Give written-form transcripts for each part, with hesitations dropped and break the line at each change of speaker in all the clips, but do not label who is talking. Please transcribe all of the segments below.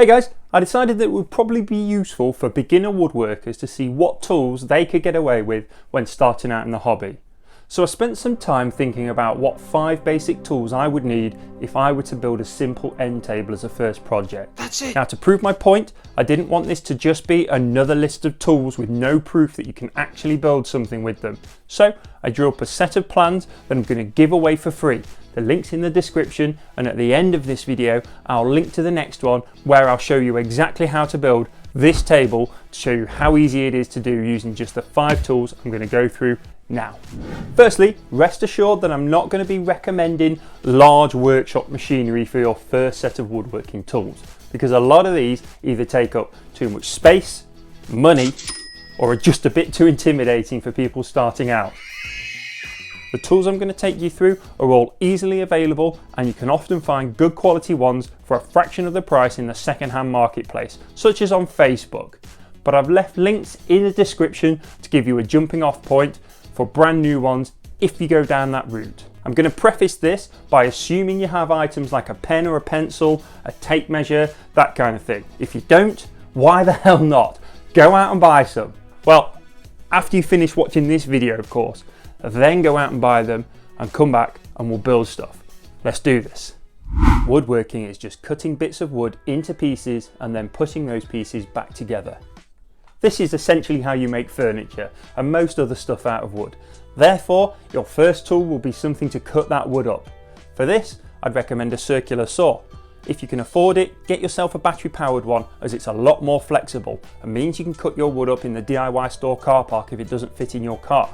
Hey guys, I decided that it would probably be useful for beginner woodworkers to see what tools they could get away with when starting out in the hobby. So I spent some time thinking about what 5 basic tools I would need if I were to build a simple end table as a first project.
That's it.
Now, to prove my point, I didn't want this to just be another list of tools with no proof that you can actually build something with them. So I drew up a set of plans that I'm going to give away for free. The link's in the description, and at the end of this video I'll link to the next one where I'll show you exactly how to build this table to show you how easy it is to do using just the 5 tools I'm going to go through now. Firstly, rest assured that I'm not going to be recommending large workshop machinery for your first set of woodworking tools, because a lot of these either take up too much space, money, or are just a bit too intimidating for people starting out. The tools I'm going to take you through are all easily available, and you can often find good quality ones for a fraction of the price in the second-hand marketplace, such as on Facebook. But I've left links in the description to give you a jumping off point for brand new ones if you go down that route. I'm going to preface this by assuming you have items like a pen or a pencil, a tape measure, that kind of thing. If you don't, why the hell not? Go out and buy some. Well, after you finish watching this video, of course. Then go out and buy them and come back and we'll build stuff. Let's do this. Woodworking is just cutting bits of wood into pieces and then putting those pieces back together. This is essentially how you make furniture and most other stuff out of wood. Therefore, your first tool will be something to cut that wood up. For this, I'd recommend a circular saw. If you can afford it, get yourself a battery powered one, as it's a lot more flexible and means you can cut your wood up in the DIY store car park if it doesn't fit in your car.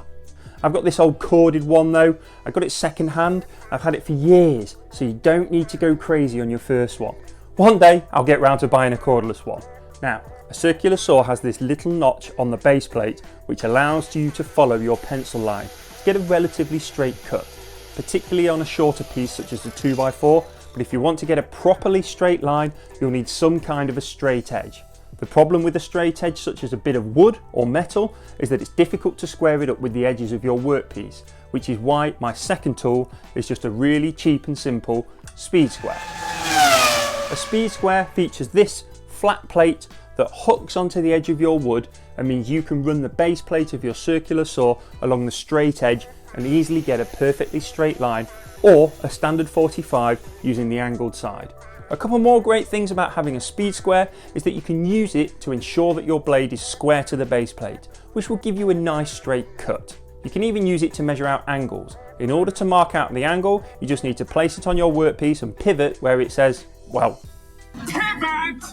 I've got this old corded one though. I got it second hand. I've had it for years, so you don't need to go crazy on your first one. One day I'll get round to buying a cordless one. Now, a circular saw has this little notch on the base plate which allows you to follow your pencil line to get a relatively straight cut, particularly on a shorter piece such as the 2x4, but if you want to get a properly straight line, you'll need some kind of a straight edge. The problem with a straight edge such as a bit of wood or metal is that it's difficult to square it up with the edges of your workpiece, which is why my second tool is just a really cheap and simple speed square. A speed square features this flat plate that hooks onto the edge of your wood and means you can run the base plate of your circular saw along the straight edge and easily get a perfectly straight line, or a standard 45 using the angled side. A couple more great things about having a speed square is that you can use it to ensure that your blade is square to the base plate, which will give you a nice straight cut. You can even use it to measure out angles. In order to mark out the angle, you just need to place it on your workpiece and pivot where it says, well, pivot,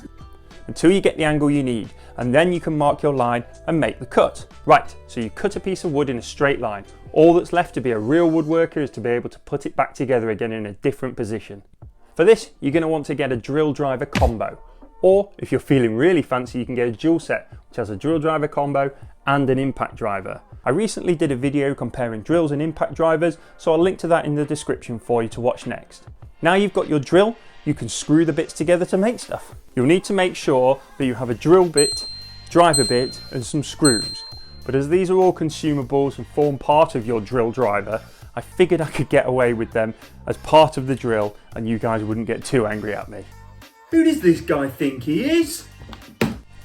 until you get the angle you need, and then you can mark your line and make the cut. Right, so you cut a piece of wood in a straight line. All that's left to be a real woodworker is to be able to put it back together again in a different position. For this, you're going to want to get a drill driver combo, or if you're feeling really fancy, you can get a dual set, which has a drill driver combo and an impact driver. I recently did a video comparing drills and impact drivers, so I'll link to that in the description for you to watch next. Now you've got your drill, you can screw the bits together to make stuff. You'll need to make sure that you have a drill bit, driver bit, and some screws. But as these are all consumables and form part of your drill driver, I figured I could get away with them as part of the drill and you guys wouldn't get too angry at me.
Who does this guy think he is?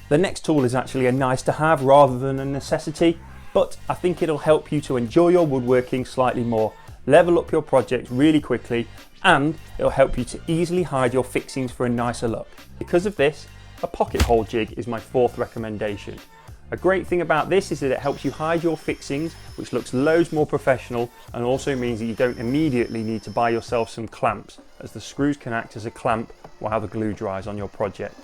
The next tool is actually a nice to have rather than a necessity, but I think it'll help you to enjoy your woodworking slightly more, level up your project really quickly, and it'll help you to easily hide your fixings for a nicer look. Because of this, a pocket hole jig is my 4th recommendation. A great thing about this is that it helps you hide your fixings, which looks loads more professional and also means that you don't immediately need to buy yourself some clamps, as the screws can act as a clamp while the glue dries on your project.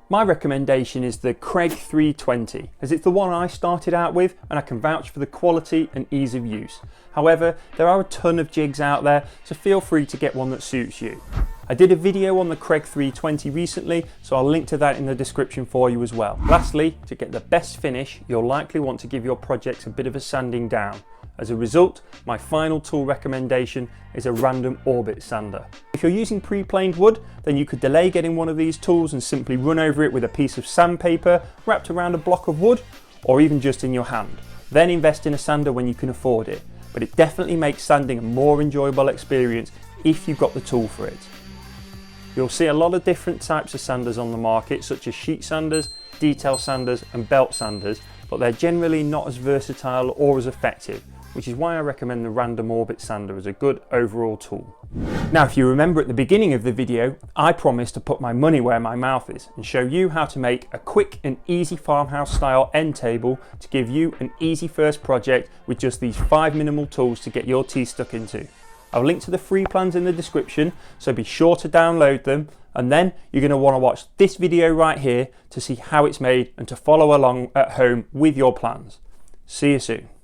My recommendation is the Kreg 320, as it's the one I started out with and I can vouch for the quality and ease of use. However, there are a ton of jigs out there, so feel free to get one that suits you. I did a video on the Kreg 320 recently, so I'll link to that in the description for you as well. Lastly, to get the best finish, you'll likely want to give your projects a bit of a sanding down. As a result, my final tool recommendation is a random orbit sander. If you're using pre-planed wood, then you could delay getting one of these tools and simply run over it with a piece of sandpaper wrapped around a block of wood, or even just in your hand. Then invest in a sander when you can afford it, but it definitely makes sanding a more enjoyable experience if you've got the tool for it. You'll see a lot of different types of sanders on the market, such as sheet sanders, detail sanders and belt sanders, but they're generally not as versatile or as effective, which is why I recommend the Random Orbit sander as a good overall tool. Now, if you remember at the beginning of the video, I promised to put my money where my mouth is and show you how to make a quick and easy farmhouse style end table to give you an easy first project with just these 5 minimal tools to get your teeth stuck into. I'll link to the free plans in the description, so be sure to download them, and then you're going to want to watch this video right here to see how it's made and to follow along at home with your plans. See you soon.